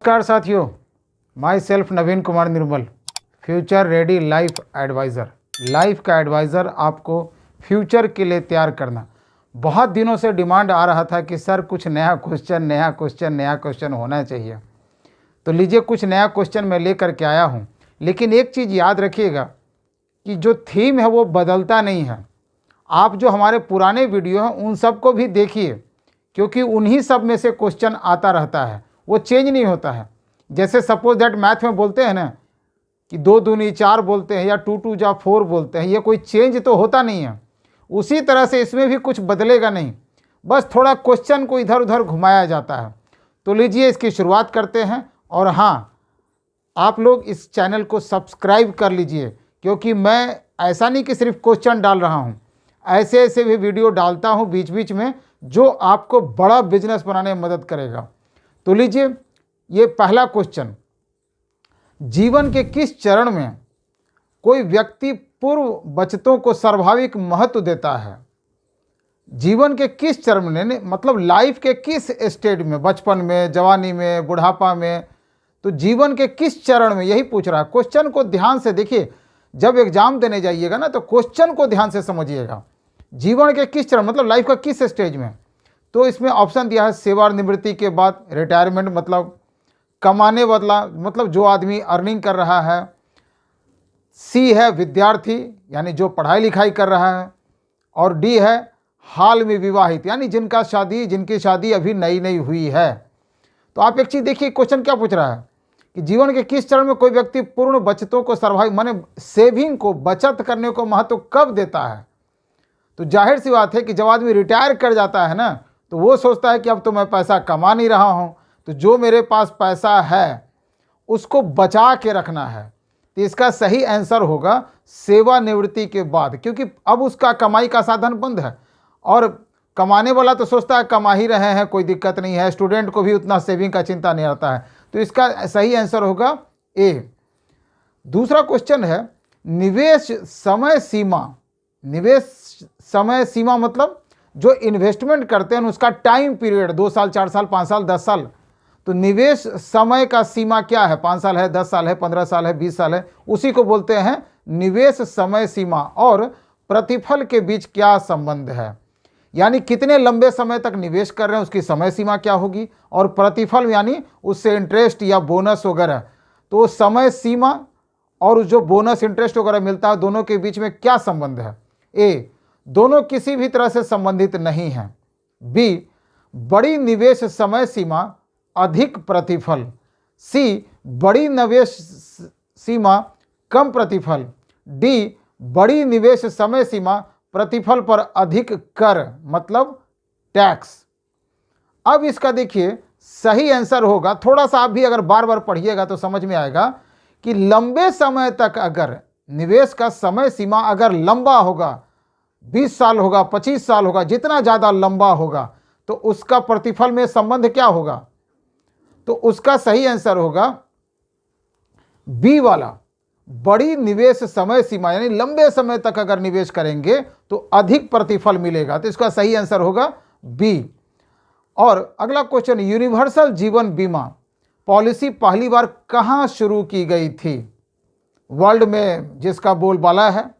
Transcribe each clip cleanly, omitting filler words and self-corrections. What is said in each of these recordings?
नमस्कार साथियों, myself Naveen Kumar Nirmal, future ready life adviser. Life का एडवाइज़र आपको फ्यूचर के लिए तैयार करना। बहुत दिनों से डिमांड आ रहा था कि सर कुछ नया क्वेश्चन होना चाहिए। तो लीजिए, कुछ नया क्वेश्चन मैं लेकर के आया हूँ। लेकिन एक चीज़ याद रखिएगा कि जो थीम है वो बदलता नहीं है। आप जो हमारे पुराने वीडियो हैं उन सबको भी देखिए, क्योंकि उन्हीं सब में से क्वेश्चन आता रहता है, वो चेंज नहीं होता है। जैसे सपोज दैट मैथ में बोलते हैं ना कि 2 दूनी 4 बोलते हैं या 2 2 जा 4 बोलते हैं, ये कोई चेंज तो होता नहीं है। उसी तरह से इसमें भी कुछ बदलेगा नहीं, बस थोड़ा क्वेश्चन को इधर उधर घुमाया जाता है। तो लीजिए, इसकी शुरुआत करते हैं। और हाँ, आप लोग इस चैनल को सब्सक्राइब कर लीजिए, क्योंकि मैं ऐसा नहीं कि सिर्फ क्वेश्चन डाल रहा हूँ, ऐसे ऐसे भी वीडियो डालता हूँ बीच बीच में, जो आपको बड़ा बिजनेस बनाने में मदद करेगा। तो लीजिए, ये पहला क्वेश्चन, जीवन के किस चरण में कोई व्यक्ति पूर्व बचतों को सर्वाधिक महत्व देता है? जीवन के किस चरण में, मतलब लाइफ के किस स्टेज में, बचपन में, जवानी में, बुढ़ापा में, तो जीवन के किस चरण में, यही पूछ रहा है। क्वेश्चन को ध्यान से देखिए, जब एग्जाम देने जाइएगा ना तो क्वेश्चन को ध्यान से समझिएगा। जीवन के किस चरण मतलब लाइफ का किस स्टेज में। तो इसमें ऑप्शन दिया है सेवानिवृत्ति के बाद, रिटायरमेंट मतलब कमाने वाला, मतलब जो आदमी अर्निंग कर रहा है। सी है विद्यार्थी, यानी जो पढ़ाई लिखाई कर रहा है। और डी है हाल में विवाहित, यानी जिनकी शादी अभी नई नई हुई है। तो आप एक चीज़ देखिए, क्वेश्चन क्या पूछ रहा है कि जीवन के किस चरण में कोई व्यक्ति पूर्ण बचतों को सर्वाधिक, माने सेविंग को, बचत करने को महत्व कब देता है। तो जाहिर सी बात है कि जब आदमी रिटायर कर जाता है ना, तो वो सोचता है कि अब तो मैं पैसा कमा नहीं रहा हूँ, तो जो मेरे पास पैसा है उसको बचा के रखना है। तो इसका सही आंसर होगा सेवानिवृत्ति के बाद, क्योंकि अब उसका कमाई का साधन बंद है। और कमाने वाला तो सोचता है कमा ही रहे हैं, कोई दिक्कत नहीं है। स्टूडेंट को भी उतना सेविंग का चिंता नहीं रहता है। तो इसका सही आंसर होगा ए। दूसरा क्वेश्चन है, निवेश समय सीमा। निवेश समय सीमा मतलब जो इन्वेस्टमेंट करते हैं उसका टाइम पीरियड, 2 साल, 4 साल, 5 साल, 10 साल। तो निवेश समय का सीमा क्या है? 5 साल है, 10 साल है, 15 साल है, 20 साल है, उसी को बोलते हैं निवेश समय सीमा। और प्रतिफल के बीच क्या संबंध है, यानी कितने लंबे समय तक निवेश कर रहे हैं उसकी समय सीमा क्या होगी, और प्रतिफल यानी उससे इंटरेस्ट या बोनस वगैरह, तो समय सीमा और जो बोनस इंटरेस्ट वगैरह मिलता है, दोनों के बीच में क्या संबंध है? ए, दोनों किसी भी तरह से संबंधित नहीं हैं। बी, बड़ी निवेश समय सीमा अधिक प्रतिफल। सी, बड़ी निवेश सीमा कम प्रतिफल। डी, बड़ी निवेश समय सीमा प्रतिफल पर अधिक कर, मतलब टैक्स। अब इसका देखिए सही आंसर होगा, थोड़ा सा आप भी अगर बार बार पढ़िएगा तो समझ में आएगा कि लंबे समय तक अगर निवेश का समय सीमा अगर लंबा होगा, 20 साल होगा, 25 साल होगा, जितना ज़्यादा लंबा होगा, तो उसका प्रतिफल में संबंध क्या होगा? तो उसका सही आंसर होगा बी वाला, बड़ी निवेश समय सीमा, यानी लंबे समय तक अगर निवेश करेंगे तो अधिक प्रतिफल मिलेगा। तो इसका सही आंसर होगा बी। और अगला क्वेश्चन, यूनिवर्सल जीवन बीमा पॉलिसी पहली बार कहां शुरू की गई थी? वर्ल्ड में जिसका बोलबाला है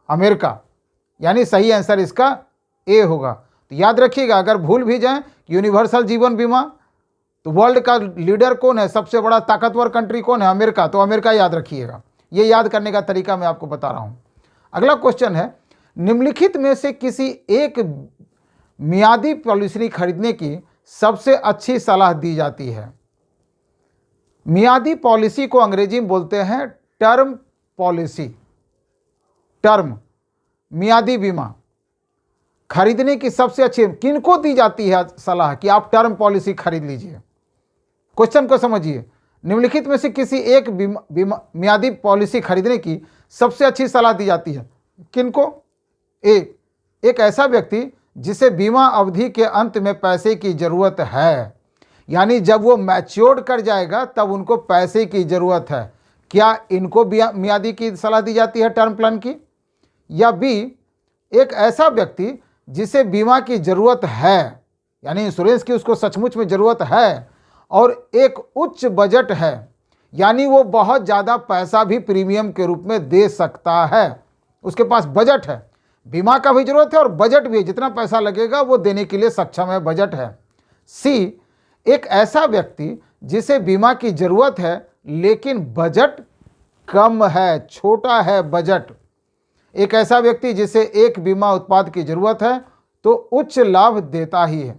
अमेरिका, यानी सही आंसर इसका ए होगा। तो याद रखिएगा, अगर भूल भी जाएं यूनिवर्सल जीवन बीमा, तो वर्ल्ड का लीडर कौन है, सबसे बड़ा ताकतवर कंट्री कौन है? अमेरिका। तो अमेरिका याद रखिएगा, ये याद करने का तरीका मैं आपको बता रहा हूं। अगला क्वेश्चन है, निम्नलिखित में से किसी एक मियादी पॉलिसी खरीदने की सबसे अच्छी सलाह दी जाती है? मियादी पॉलिसी को अंग्रेजी में बोलते हैं टर्म पॉलिसी। टर्म, मियादी बीमा खरीदने की सबसे अच्छी किनको दी जाती है सलाह कि आप टर्म पॉलिसी खरीद लीजिए? क्वेश्चन को समझिए, निम्नलिखित में से किसी एक मियादी पॉलिसी खरीदने की सबसे अच्छी सलाह दी जाती है किनको? ए, एक ऐसा व्यक्ति जिसे बीमा अवधि के अंत में पैसे की जरूरत है, यानी जब वो मैच्योर कर जाएगा तब उनको पैसे की जरूरत है, क्या इनको मियादी की सलाह दी जाती है, टर्म प्लान की? या बी, एक ऐसा व्यक्ति जिसे बीमा की जरूरत है, यानी इंश्योरेंस की उसको सचमुच में जरूरत है, और एक उच्च बजट है, यानी वो बहुत ज़्यादा पैसा भी प्रीमियम के रूप में दे सकता है, उसके पास बजट है, बीमा का भी जरूरत है और बजट भी है, जितना पैसा लगेगा वो देने के लिए सक्षम है, बजट है। सी, एक ऐसा व्यक्ति जिसे बीमा की जरूरत है लेकिन बजट कम है, छोटा है बजट। एक ऐसा व्यक्ति जिसे एक बीमा उत्पाद की जरूरत है तो उच्च लाभ देता ही है।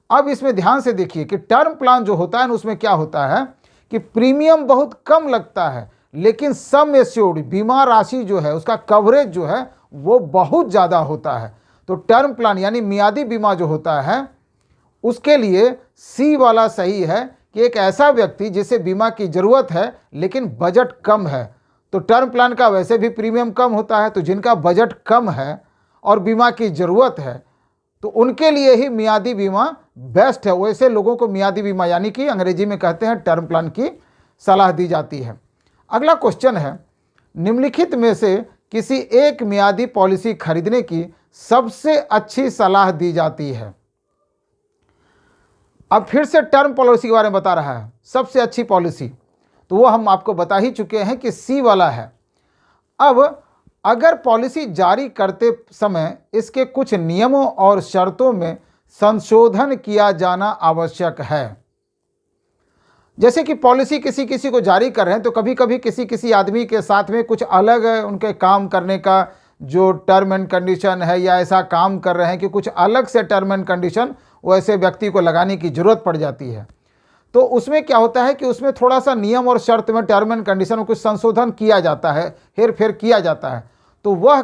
अब इसमें ध्यान से देखिए कि टर्म प्लान जो होता है ना, उसमें क्या होता है कि प्रीमियम बहुत कम लगता है लेकिन सम एश्योर्ड बीमा राशि जो है, उसका कवरेज जो है वो बहुत ज़्यादा होता है। तो टर्म प्लान यानी मियादी बीमा जो होता है उसके लिए सी वाला सही है कि एक ऐसा व्यक्ति जिसे बीमा की ज़रूरत है लेकिन बजट कम है। तो टर्म प्लान का वैसे भी प्रीमियम कम होता है, तो जिनका बजट कम है और बीमा की ज़रूरत है तो उनके लिए ही मियादी बीमा बेस्ट है। वैसे लोगों को मियादी बीमा यानी कि अंग्रेजी में कहते हैं टर्म प्लान की सलाह दी जाती है। अगला क्वेश्चन है, निम्नलिखित में से किसी एक मियादी पॉलिसी खरीदने की सबसे अच्छी सलाह दी जाती है। अब फिर से टर्म पॉलिसी के बारे में बता रहा है, सबसे अच्छी पॉलिसी, तो वो हम आपको बता ही चुके हैं कि सी वाला है। अब अगर पॉलिसी जारी करते समय इसके कुछ नियमों और शर्तों में संशोधन किया जाना आवश्यक है। जैसे कि पॉलिसी किसी किसी को जारी कर रहे हैं तो कभी कभी किसी किसी आदमी के साथ में कुछ अलग उनके काम करने का जो टर्म एंड कंडीशन है, या ऐसा काम कर रहे हैं कि कुछ अलग से टर्म एंड कंडीशन वैसे व्यक्ति को लगाने की जरूरत पड़ जाती है। तो उसमें क्या होता है कि उसमें थोड़ा सा नियम और शर्त में, टर्म एंड कंडीशन में कुछ संशोधन किया जाता है, हेर फेर किया जाता है। तो वह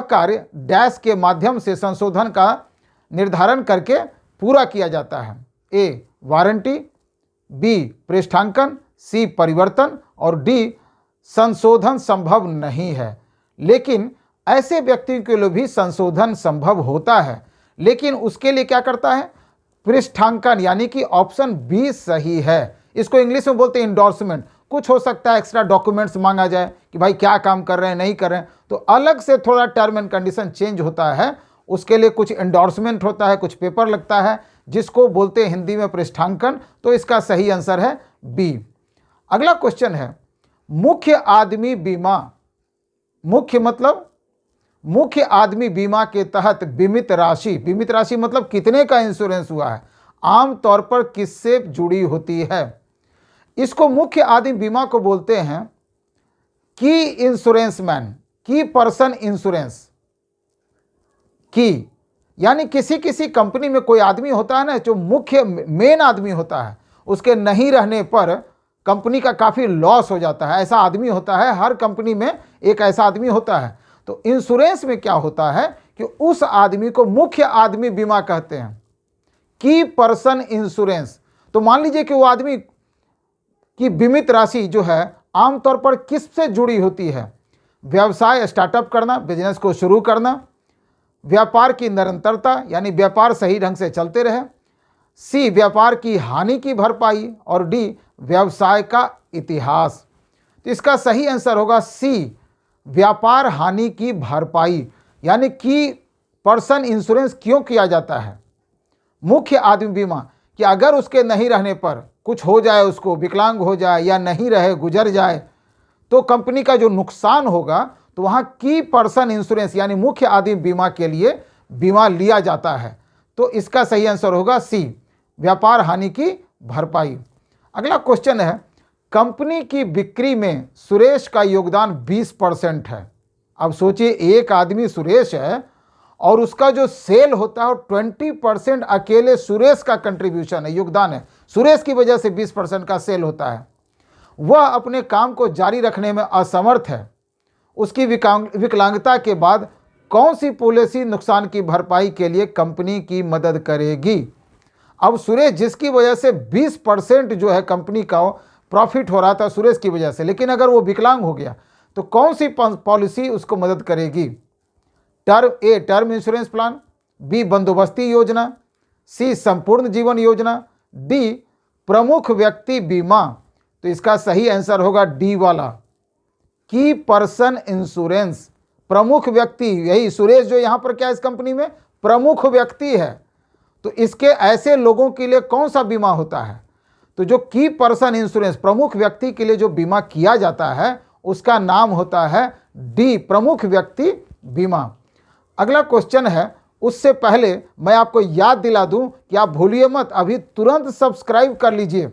कार्य डैश के माध्यम से संशोधन का निर्धारण करके पूरा किया जाता है। ए वारंटी, बी पृष्ठांकन, सी परिवर्तन और डी संशोधन संभव नहीं है। लेकिन ऐसे व्यक्ति के लिए भी संशोधन संभव होता है, लेकिन उसके लिए क्या करता है, पृष्ठांकन, यानी कि ऑप्शन बी सही है। इसको इंग्लिश में बोलते हैं इंडोर्समेंट। कुछ हो सकता है एक्स्ट्रा डॉक्यूमेंट्स मांगा जाए कि भाई क्या काम कर रहे हैं, नहीं कर रहे हैं, तो अलग से थोड़ा टर्म एंड कंडीशन चेंज होता है, उसके लिए कुछ इंडोर्समेंट होता है, कुछ पेपर लगता है, जिसको बोलते हैं हिंदी में पृष्ठांकन। तो इसका सही आंसर है बी। अगला क्वेश्चन है, मुख्य आदमी बीमा, मुख्य मतलब मुख्य आदमी बीमा के तहत बीमित राशि मतलब कितने का इंश्योरेंस हुआ है, आमतौर पर किससे जुड़ी होती है। इसको मुख्य आदमी बीमा को बोलते हैं की इंश्योरेंसमैन, की पर्सन इंश्योरेंस। की यानी किसी किसी कंपनी में कोई आदमी होता है ना, जो मुख्य मेन आदमी होता है, उसके नहीं रहने पर कंपनी का काफ़ी लॉस हो जाता है। ऐसा आदमी होता है, हर कंपनी में एक ऐसा आदमी होता है। तो इंश्योरेंस में क्या होता है कि उस आदमी को मुख्य आदमी बीमा कहते हैं, की पर्सन इंश्योरेंस। तो मान लीजिए कि वो आदमी की बीमित राशि जो है आमतौर पर किससे जुड़ी होती है, व्यवसाय स्टार्टअप करना, बिजनेस को शुरू करना, व्यापार की निरंतरता यानी व्यापार सही ढंग से चलते रहे, सी व्यापार की हानि की भरपाई और डी व्यवसाय का इतिहास। तो इसका सही आंसर होगा सी व्यापार हानि की भरपाई। यानी कि पर्सन इंश्योरेंस क्यों किया जाता है, मुख्य आदमी बीमा, कि अगर उसके नहीं रहने पर कुछ हो जाए, उसको विकलांग हो जाए या नहीं रहे, गुजर जाए, तो कंपनी का जो नुकसान होगा तो वहाँ की पर्सन इंश्योरेंस यानी मुख्य आदमी बीमा के लिए बीमा लिया जाता है। तो इसका सही आंसर होगा सी व्यापार हानि की भरपाई। अगला क्वेश्चन है, कंपनी की बिक्री में सुरेश का योगदान 20% है। अब सोचिए एक आदमी सुरेश है और उसका जो सेल होता है 20% अकेले सुरेश का कंट्रीब्यूशन है, योगदान है। सुरेश की वजह से 20% का सेल होता है। वह अपने काम को जारी रखने में असमर्थ है। उसकी विकलांगता के बाद कौन सी पॉलिसी नुकसान की भरपाई के लिए कंपनी की मदद करेगी। अब सुरेश जिसकी वजह से 20% जो है कंपनी का प्रॉफिट हो रहा था सुरेश की वजह से, लेकिन अगर वो विकलांग हो गया तो कौन सी पॉलिसी उसको मदद करेगी। A term insurance plan, B बंदोबस्ती योजना, सी संपूर्ण जीवन योजना, डी प्रमुख व्यक्ति बीमा। तो इसका सही आंसर होगा डी वाला, की पर्सन इंश्योरेंस। प्रमुख व्यक्ति, यही सुरेश जो यहाँ पर क्या इस कंपनी में प्रमुख व्यक्ति है, तो इसके ऐसे लोगों के लिए कौन सा बीमा होता है? तो जो की पर्सन इंश्योरेंस, प्रमुख व्यक्ति के लिए जो बीमा किया जाता है उसका नाम होता है डी, प्रमुख व्यक्ति बीमा। अगला क्वेश्चन है, उससे पहले मैं आपको याद दिला दूं कि आप भूलिए मत, अभी तुरंत सब्सक्राइब कर लीजिए,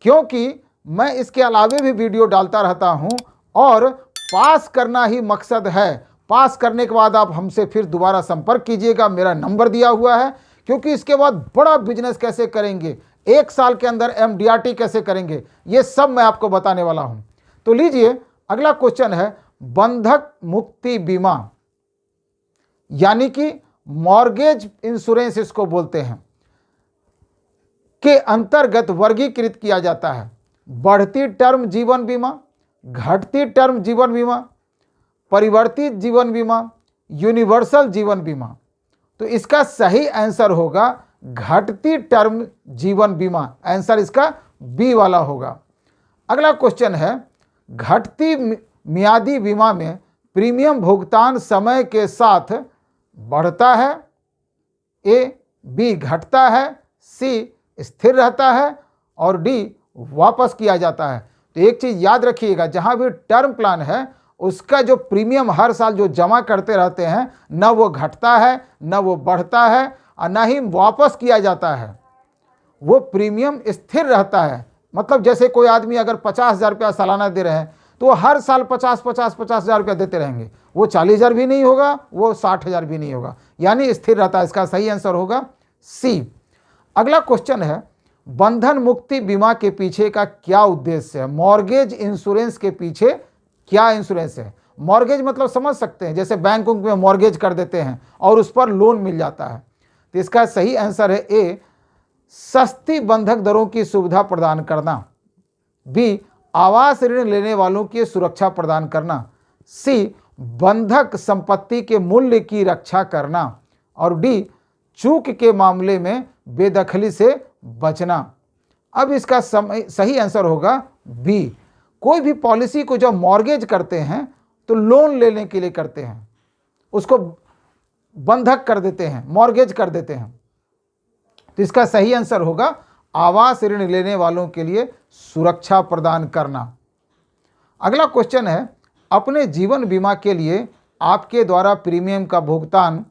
क्योंकि मैं इसके अलावे भी वीडियो डालता रहता हूं और पास करना ही मकसद है। पास करने के बाद आप हमसे फिर दोबारा संपर्क कीजिएगा, मेरा नंबर दिया हुआ है, क्योंकि इसके बाद बड़ा बिजनेस कैसे करेंगे, 1 साल के अंदर MDRT कैसे करेंगे, ये सब मैं आपको बताने वाला हूं। तो लीजिए, अगला क्वेश्चन है, बंधक मुक्ति बीमा यानी कि मॉर्गेज इंश्योरेंस इसको बोलते हैं, के अंतर्गत वर्गीकृत किया जाता है बढ़ती टर्म जीवन बीमा, घटती टर्म जीवन बीमा, परिवर्तित जीवन बीमा, यूनिवर्सल जीवन बीमा। तो इसका सही आंसर होगा घटती टर्म जीवन बीमा, आंसर इसका बी वाला होगा। अगला क्वेश्चन है, घटती मियादी बीमा में प्रीमियम भुगतान समय के साथ बढ़ता है, ए, बी घटता है, सी स्थिर रहता है और डी वापस किया जाता है। तो एक चीज याद रखिएगा, जहां भी टर्म प्लान है उसका जो प्रीमियम हर साल जो जमा करते रहते हैं, न वो घटता है, न वो बढ़ता है और न ही वापस किया जाता है, वो प्रीमियम स्थिर रहता है। मतलब जैसे कोई आदमी अगर 50,000 रुपया सालाना दे रहे हैं तो वो हर साल 50,000 रुपया देते रहेंगे, वो 40,000 भी नहीं होगा, वो 60,000 भी नहीं होगा, यानी स्थिर रहता है। इसका सही आंसर होगा सी। अगला क्वेश्चन है, बंधन मुक्ति बीमा के पीछे का क्या उद्देश्य है? मॉर्गेज इंश्योरेंस के पीछे क्या इंश्योरेंस है? मॉर्गेज मतलब समझ सकते हैं, जैसे बैंकों में मॉर्गेज कर देते हैं और उस पर लोन मिल जाता है। तो इसका सही आंसर है ए, सस्ती बंधक दरों की सुविधा प्रदान करना, बी, आवास ऋण लेने वालों की सुरक्षा प्रदान करना, सी, बंधक संपत्ति के मूल्य की रक्षा करना और डी, चूक के मामले में बेदखली से बचना। अब इसका सही आंसर होगा बी। कोई भी पॉलिसी को जब मॉर्गेज करते हैं तो लोन लेने के लिए करते हैं, उसको बंधक कर देते हैं, मॉर्गेज कर देते हैं। तो इसका सही आंसर होगा आवास ऋण लेने वालों के लिए सुरक्षा प्रदान करना। अगला क्वेश्चन है, अपने जीवन बीमा के लिए आपके द्वारा प्रीमियम का भुगतान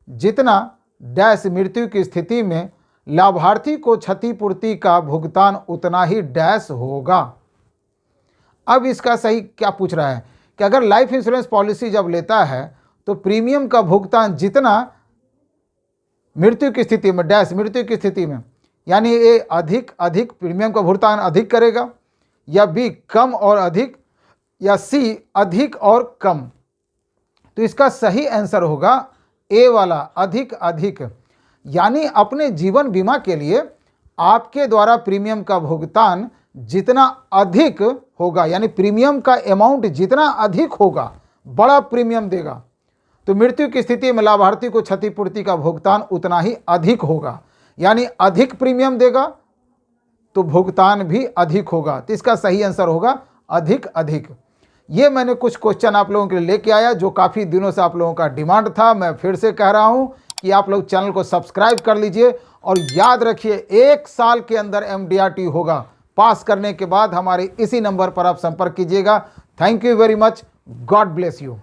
जितना डैश मृत्यु की स्थिति में लाभार्थी को क्षतिपूर्ति का भुगतान उतना ही डैश होगा। अब इसका सही क्या पूछ रहा है कि अगर लाइफ इंश्योरेंस पॉलिसी जब लेता है तो प्रीमियम का भुगतान जितना मृत्यु की स्थिति में, डैश मृत्यु की स्थिति में, यानी ए अधिक प्रीमियम का भुगतान अधिक करेगा, या बी कम और अधिक, या सी अधिक और कम। तो इसका सही आंसर होगा ए वाला, अधिक। यानी अपने जीवन बीमा के लिए आपके द्वारा प्रीमियम का भुगतान जितना अधिक होगा, यानी प्रीमियम का अमाउंट जितना अधिक होगा, बड़ा प्रीमियम देगा, तो मृत्यु की स्थिति में लाभार्थी को क्षतिपूर्ति का भुगतान उतना ही अधिक होगा। यानी अधिक प्रीमियम देगा तो भुगतान भी अधिक होगा। तो इसका सही आंसर होगा अधिक। ये मैंने कुछ क्वेश्चन आप लोगों के लिए लेके आया जो काफ़ी दिनों से आप लोगों का डिमांड था। मैं फिर से कह रहा हूँ कि आप लोग चैनल को सब्सक्राइब कर लीजिए और याद रखिए 1 साल के अंदर MDRT होगा। पास करने के बाद हमारे इसी नंबर पर आप संपर्क कीजिएगा। Thank you very much. God bless you.